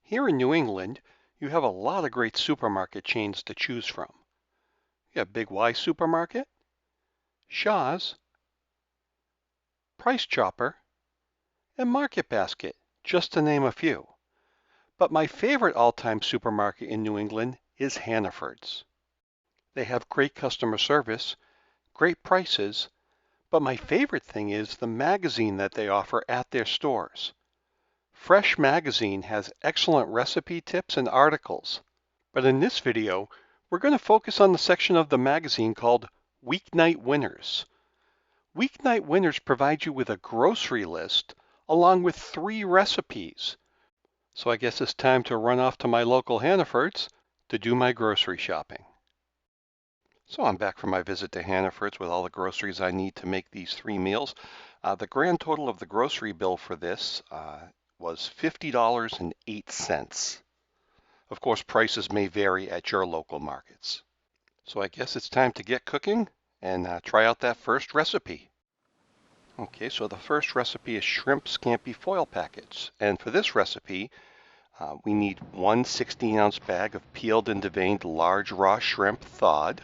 Here in New England, you have a lot of great supermarket chains to choose from. You have Big Y Supermarket, Shaw's, Price Chopper, and Market Basket, just to name a few. But my favorite all-time supermarket in New England is Hannaford's. They have great customer service, great prices, but my favorite thing is the magazine that they offer at their stores. Fresh Magazine has excellent recipe tips and articles. But in this video, we're going to focus on the section of the magazine called Weeknight Winners. Weeknight Winners provide you with a grocery list along with 3 recipes. So I guess it's time to run off to my local Hannaford's to do my grocery shopping. So I'm back from my visit to Hannaford's with all the groceries I need to make these 3 meals. The grand total of the grocery bill for this was $50.08. Of course, prices may vary at your local markets. So I guess it's time to get cooking and try out that first recipe. Okay, so the first recipe is shrimp scampi foil packets. And for this recipe, we need 1 16-ounce bag of peeled and deveined large raw shrimp thawed.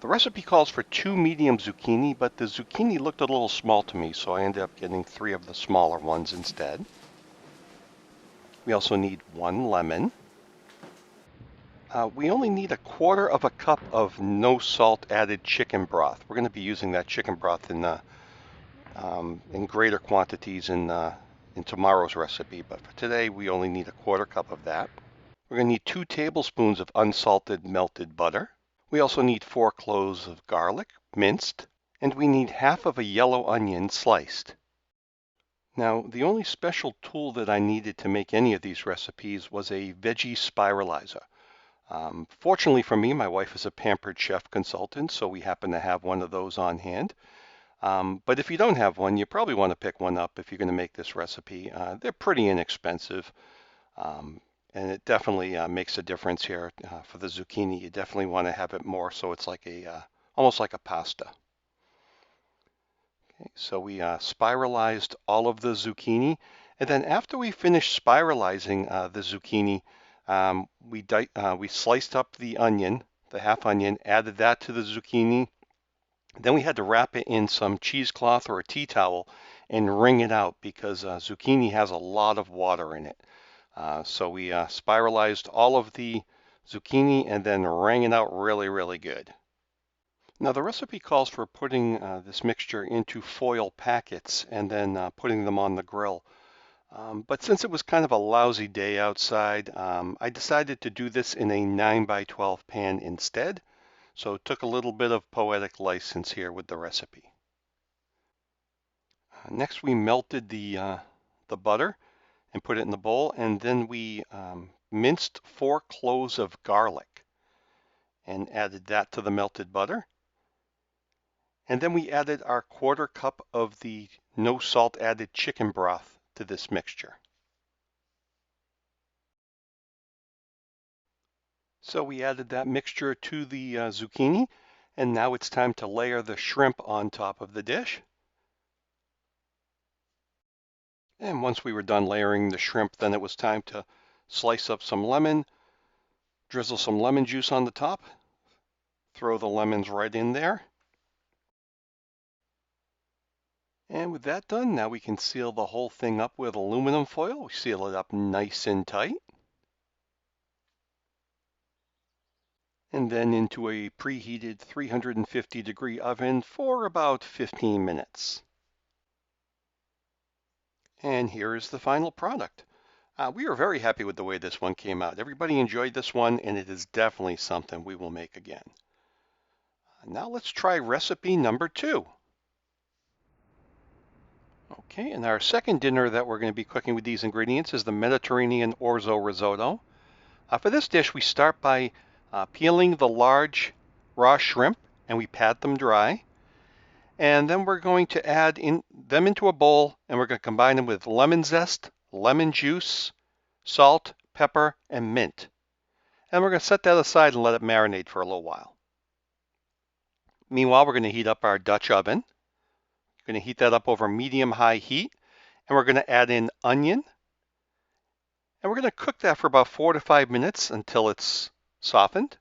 The recipe calls for 2 medium zucchini, but the zucchini looked a little small to me, so I ended up getting 3 of the smaller ones instead. We also need 1 lemon. We only need 1/4 cup of no salt added chicken broth. We're going to be using that chicken broth in greater quantities in tomorrow's recipe, but for today we only need 1/4 cup of that. We're going to need 2 tablespoons of unsalted melted butter. We also need 4 cloves of garlic, minced, and we need 1/2 of a yellow onion sliced. Now, the only special tool that I needed to make any of these recipes was a veggie spiralizer. Fortunately for me, my wife is a pampered chef consultant, so we happen to have one of those on hand. But if you don't have one, you probably want to pick one up if you're going to make this recipe. They're pretty inexpensive, and it definitely makes a difference here. For the zucchini, you definitely want to have it more so it's like almost like a pasta. Okay, so we spiralized all of the zucchini, and then after we finished spiralizing the zucchini, we sliced up the onion, the half onion, added that to the zucchini. Then we had to wrap it in some cheesecloth or a tea towel and wring it out because zucchini has a lot of water in it. So we spiralized all of the zucchini and then wring it out really, really good. Now the recipe calls for putting this mixture into foil packets and then putting them on the grill. But since it was kind of a lousy day outside, I decided to do this in a 9x12 pan instead. So took a little bit of poetic license here with the recipe. Next we melted the butter and put it in the bowl, and then we minced 4 cloves of garlic and added that to the melted butter. And then we added our 1/4 cup of the no salt added chicken broth to this mixture. So we added that mixture to the zucchini, and now it's time to layer the shrimp on top of the dish. And once we were done layering the shrimp, then it was time to slice up some lemon, drizzle some lemon juice on the top, throw the lemons right in there. And with that done, now we can seal the whole thing up with aluminum foil. We seal it up nice and tight. And then into a preheated 350-degree oven for about 15 minutes. And here is the final product. We are very happy with the way this one came out. Everybody enjoyed this one, and it is definitely something we will make again. Now let's try recipe number 2. Okay, and our second dinner that we're going to be cooking with these ingredients is the Mediterranean orzo risotto. For this dish, we start by peeling the large raw shrimp, and we pat them dry. And then we're going to add them into a bowl, and we're going to combine them with lemon zest, lemon juice, salt, pepper, and mint. And we're going to set that aside and let it marinate for a little while. Meanwhile, we're going to heat up our Dutch oven. We're going to heat that up over medium-high heat, and we're going to add in onion, And we're going to cook that for about 4 to 5 minutes until it's softened.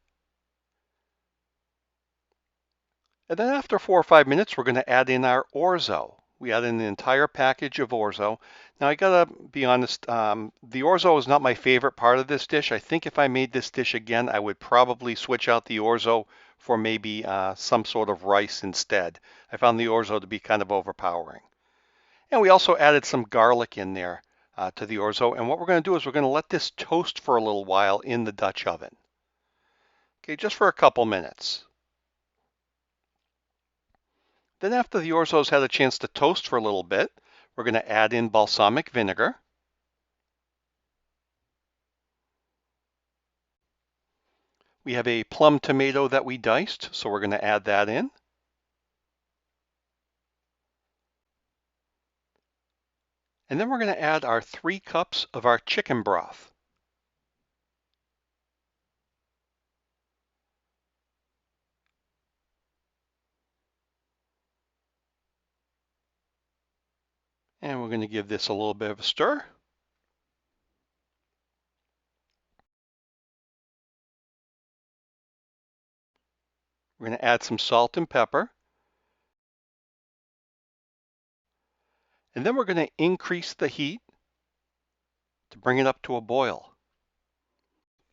And then after 4 or 5 minutes, we're going to add in our orzo. We add in the entire package of orzo. Now I gotta be honest, the orzo is not my favorite part of this dish. I think if I made this dish again, I would probably switch out the orzo for maybe some sort of rice instead. I found the orzo to be kind of overpowering. And we also added some garlic in there to the orzo. And what we're going to do is we're going to let this toast for a little while in the Dutch oven. Okay, just for a couple minutes. Then after the orzo's had a chance to toast for a little bit, we're going to add in balsamic vinegar. We have a plum tomato that we diced, so we're going to add that in. And then we're going to add our 3 cups of our chicken broth. And we're going to give this a little bit of a stir. We're going to add some salt and pepper. And then we're going to increase the heat to bring it up to a boil.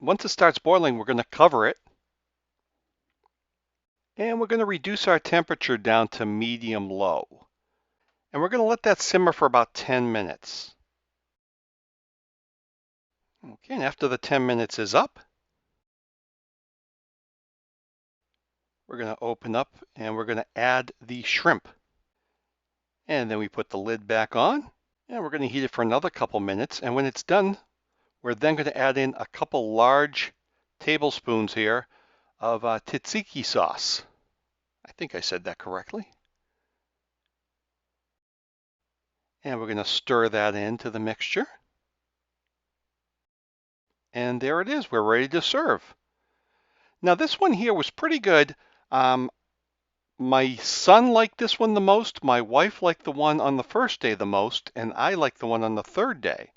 Once it starts boiling, we're going to cover it. And we're going to reduce our temperature down to medium-low. And we're going to let that simmer for about 10 minutes. Okay, and after the 10 minutes is up, we're going to open up and we're going to add the shrimp. And then we put the lid back on and we're going to heat it for another couple minutes. And when it's done, we're then going to add in a couple large tablespoons here of tzatziki sauce. I think I said that correctly. And we're going to stir that into the mixture. And there it is. We're ready to serve. Now this one here was pretty good. My son liked this one the most. My wife liked the one on the first day the most. And I liked the one on the third day.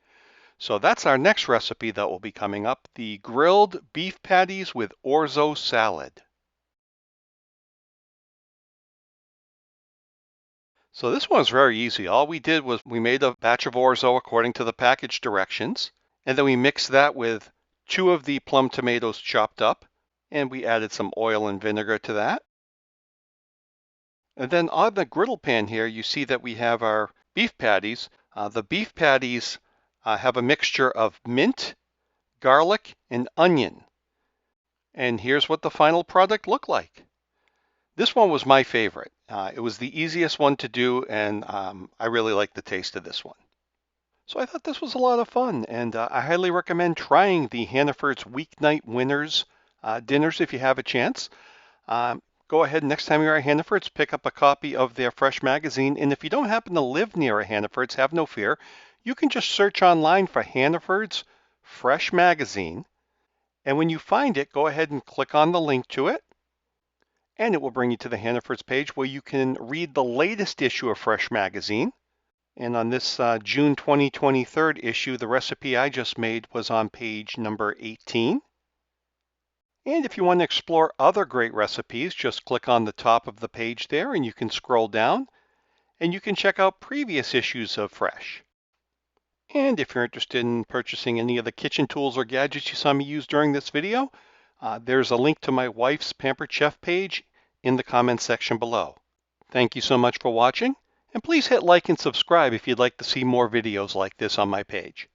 So that's our next recipe that will be coming up. The grilled beef patties with orzo salad. So this one was very easy. All we did was we made a batch of orzo according to the package directions. And then we mixed that with 2 of the plum tomatoes chopped up. And we added some oil and vinegar to that. And then on the griddle pan here, you see that we have our beef patties. The beef patties have a mixture of mint, garlic, and onion. And here's what the final product looked like. This one was my favorite. It was the easiest one to do, and I really like the taste of this one. So I thought this was a lot of fun, and I highly recommend trying the Hannaford's Weeknight Winners dinners if you have a chance. Go ahead, next time you're at Hannaford's, pick up a copy of their Fresh magazine, and if you don't happen to live near a Hannaford's, have no fear. You can just search online for Hannaford's Fresh magazine, and when you find it, go ahead and click on the link to it, and it will bring you to the Hannaford's page where you can read the latest issue of Fresh magazine. And on this June 2023 issue, the recipe I just made was on page number 18. And if you want to explore other great recipes, just click on the top of the page there and you can scroll down and you can check out previous issues of Fresh. And if you're interested in purchasing any of the kitchen tools or gadgets you saw me use during this video, there's a link to my wife's Pampered Chef page in the comments section below. Thank you so much for watching, and please hit like and subscribe if you'd like to see more videos like this on my page.